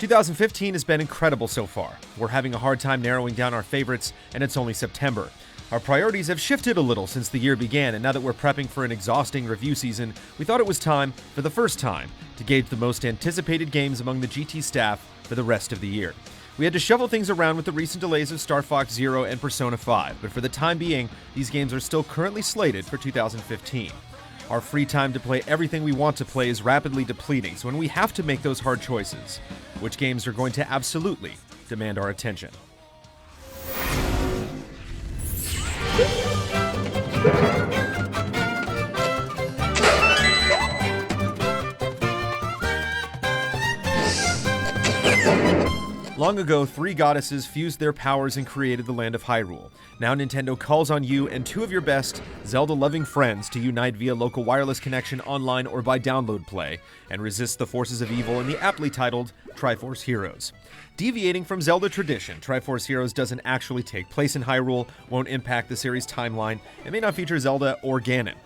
2015 has been incredible so far. We're having a hard time narrowing down our favorites, and it's only September. Our priorities have shifted a little since the year began, and now that we're prepping for an exhausting review season, we thought it was time, for the first time, to gauge the most anticipated games among the GT staff for the rest of the year. We had to shuffle things around with the recent delays of Star Fox Zero and Persona 5, but for the time being, these games are still currently slated for 2015. Our free time to play everything we want to play is rapidly depleting, so when we have to make those hard choices, which games are going to absolutely demand our attention? Long ago, three goddesses fused their powers and created the land of Hyrule. Now Nintendo calls on you and two of your best Zelda-loving friends to unite via local wireless connection online or by download play, and resist the forces of evil in the aptly titled Triforce Heroes. Deviating from Zelda tradition, Triforce Heroes doesn't actually take place in Hyrule, won't impact the series' timeline, and may not feature Zelda or Ganon,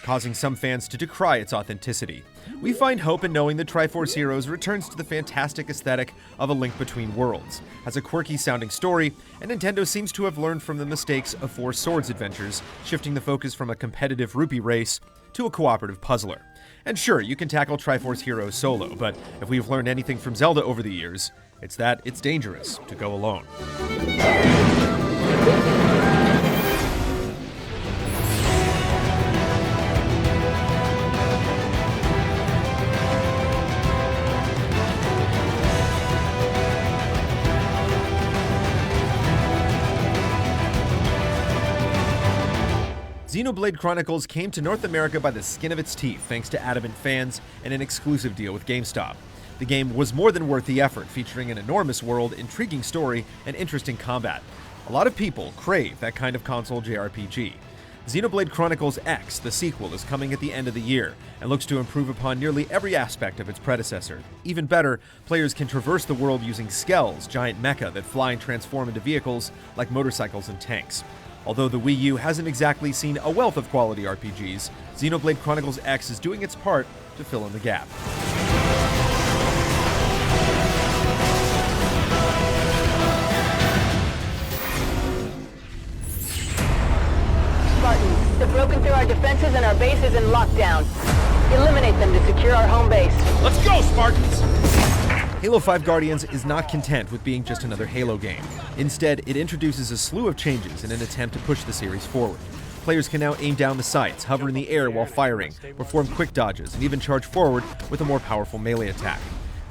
causing some fans to decry its authenticity. We find hope in knowing that Triforce Heroes returns to the fantastic aesthetic of A Link Between Worlds, has a quirky-sounding story, and Nintendo seems to have learned from the mistakes of Four Swords adventures, shifting the focus from a competitive rupee race to a cooperative puzzler. And sure, you can tackle Triforce Heroes solo, but if we've learned anything from Zelda over the years, it's that it's dangerous to go alone. Xenoblade Chronicles came to North America by the skin of its teeth thanks to adamant fans and an exclusive deal with GameStop. The game was more than worth the effort, featuring an enormous world, intriguing story, and interesting combat. A lot of people crave that kind of console JRPG. Xenoblade Chronicles X, the sequel, is coming at the end of the year, and looks to improve upon nearly every aspect of its predecessor. Even better, players can traverse the world using skells, giant mecha that fly and transform into vehicles like motorcycles and tanks. Although the Wii U hasn't exactly seen a wealth of quality RPGs, Xenoblade Chronicles X is doing its part to fill in the gap. Spartans, they've broken through our defenses and our base is in lockdown. Eliminate them to secure our home base. Let's go, Spartans! Halo 5 Guardians is not content with being just another Halo game. Instead, it introduces a slew of changes in an attempt to push the series forward. Players can now aim down the sights, hover in the air while firing, perform quick dodges, and even charge forward with a more powerful melee attack.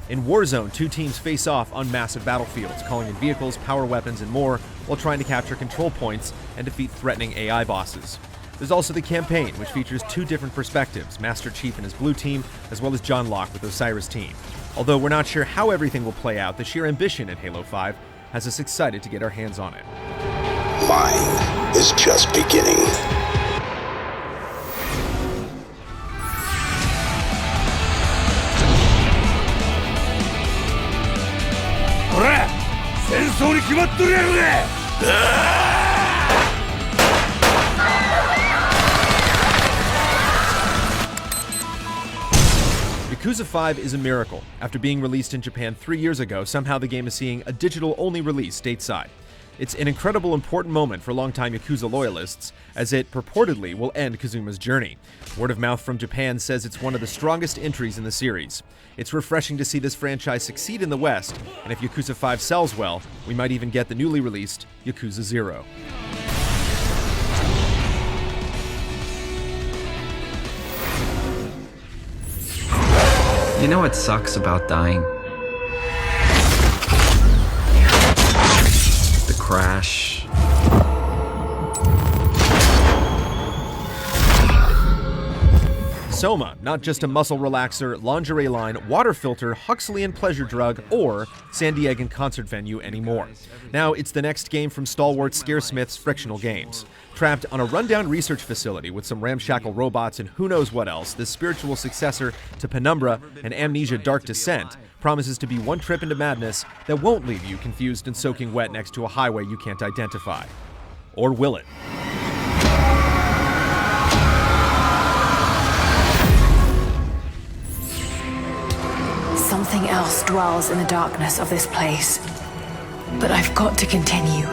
In Warzone, two teams face off on massive battlefields, calling in vehicles, power weapons, and more, while trying to capture control points and defeat threatening AI bosses. There's also the campaign, which features two different perspectives, Master Chief and his blue team, as well as John Locke with Osiris' team. Although we're not sure how everything will play out, the sheer ambition in Halo 5 has us excited to get our hands on it. Mine is just beginning. Ora! 戦争に決まっとるやろが! Yakuza 5 is a miracle. After being released in Japan 3 years ago, somehow the game is seeing a digital-only release stateside. It's an incredible important moment for longtime Yakuza loyalists, as it purportedly will end Kazuma's journey. Word of mouth from Japan says it's one of the strongest entries in the series. It's refreshing to see this franchise succeed in the West, and if Yakuza 5 sells well, we might even get the newly released Yakuza 0. You know what sucks about dying? The crash. Soma, not just a muscle relaxer, lingerie line, water filter, Huxleyan pleasure drug, or San Diegan concert venue anymore. Now it's the next game from stalwart Scaresmith's Frictional Games. Trapped on a rundown research facility with some ramshackle robots and who knows what else, this spiritual successor to Penumbra and Amnesia Dark Descent promises to be one trip into madness that won't leave you confused and soaking wet next to a highway you can't identify. Or will it? Something else dwells in the darkness of this place. But I've got to continue.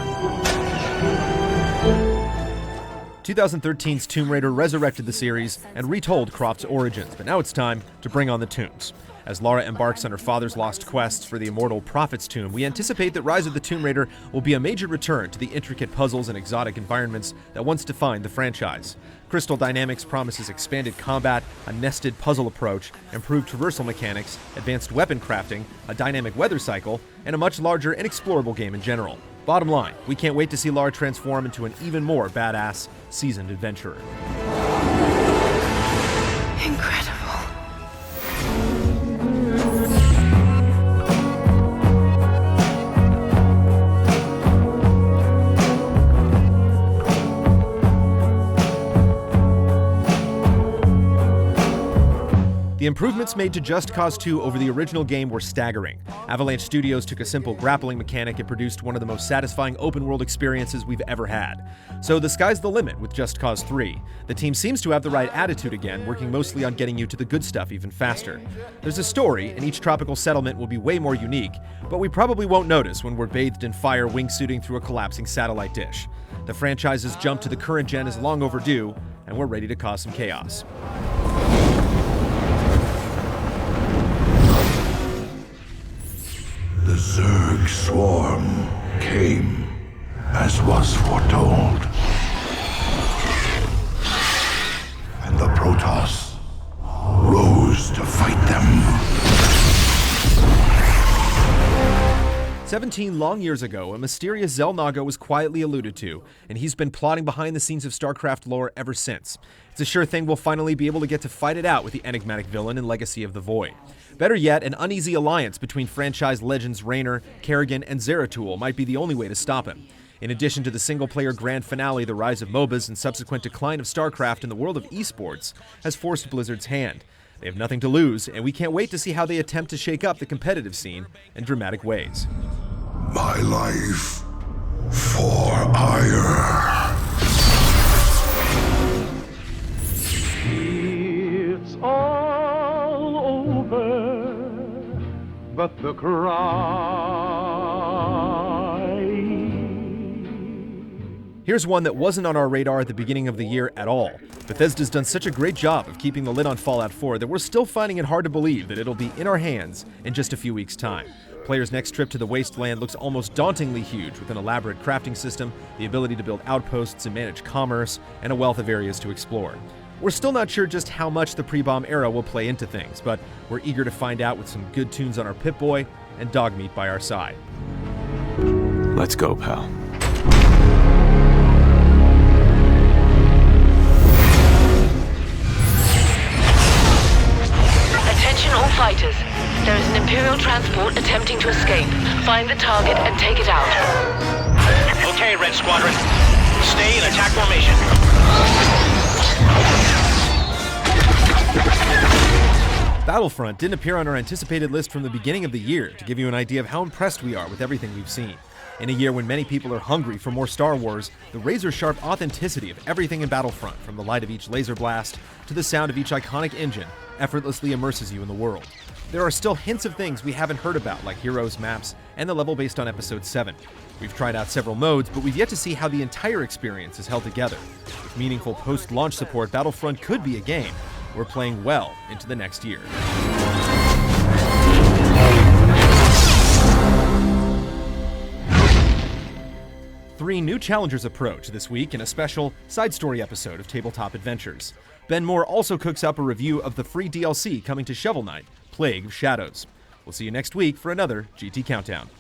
2013's Tomb Raider resurrected the series and retold Croft's origins, but now it's time to bring on the tombs. As Lara embarks on her father's lost quests for the immortal Prophet's Tomb, we anticipate that Rise of the Tomb Raider will be a major return to the intricate puzzles and exotic environments that once defined the franchise. Crystal Dynamics promises expanded combat, a nested puzzle approach, improved traversal mechanics, advanced weapon crafting, a dynamic weather cycle, and a much larger and explorable game in general. Bottom line, we can't wait to see Lara transform into an even more badass, seasoned adventurer. Incredible. The improvements made to Just Cause 2 over the original game were staggering. Avalanche Studios took a simple grappling mechanic and produced one of the most satisfying open-world experiences we've ever had. So the sky's the limit with Just Cause 3. The team seems to have the right attitude again, working mostly on getting you to the good stuff even faster. There's a story, and each tropical settlement will be way more unique, but we probably won't notice when we're bathed in fire wingsuiting through a collapsing satellite dish. The franchise's jump to the current gen is long overdue, and we're ready to cause some chaos. The Zerg swarm came, as was foretold. And the Protoss rose to fight them. 17 long years ago, a mysterious Xel'Naga was quietly alluded to, and he's been plotting behind the scenes of StarCraft lore ever since. It's a sure thing we'll finally be able to get to fight it out with the enigmatic villain in Legacy of the Void. Better yet, an uneasy alliance between franchise legends Raynor, Kerrigan, and Zeratul might be the only way to stop him. In addition to the single-player grand finale, the rise of MOBAs and subsequent decline of StarCraft in the world of esports has forced Blizzard's hand. They have nothing to lose, and we can't wait to see how they attempt to shake up the competitive scene in dramatic ways. My life for ire. It's all over, but the cry. Here's one that wasn't on our radar at the beginning of the year at all. Bethesda's done such a great job of keeping the lid on Fallout 4 that we're still finding it hard to believe that it'll be in our hands in just a few weeks' time. Players' next trip to the Wasteland looks almost dauntingly huge, with an elaborate crafting system, the ability to build outposts and manage commerce, and a wealth of areas to explore. We're still not sure just how much the pre-bomb era will play into things, but we're eager to find out with some good tunes on our Pip-Boy and Dogmeat by our side. Let's go, pal. Attention all fighters. There is an Imperial transport attempting to escape. Find the target and take it out. Okay, Red Squadron. Stay in attack formation. Battlefront didn't appear on our anticipated list from the beginning of the year to give you an idea of how impressed we are with everything we've seen. In a year when many people are hungry for more Star Wars, the razor-sharp authenticity of everything in Battlefront, from the light of each laser blast to the sound of each iconic engine, effortlessly immerses you in the world. There are still hints of things we haven't heard about, like heroes, maps, and the level based on Episode 7. We've tried out several modes, but we've yet to see how the entire experience is held together. With meaningful post-launch support, Battlefront could be a game we're playing well into the next year. Three new challengers approach this week in a special side story episode of Tabletop Adventures. Ben Moore also cooks up a review of the free DLC coming to Shovel Knight, Plague of Shadows. We'll see you next week for another GT Countdown.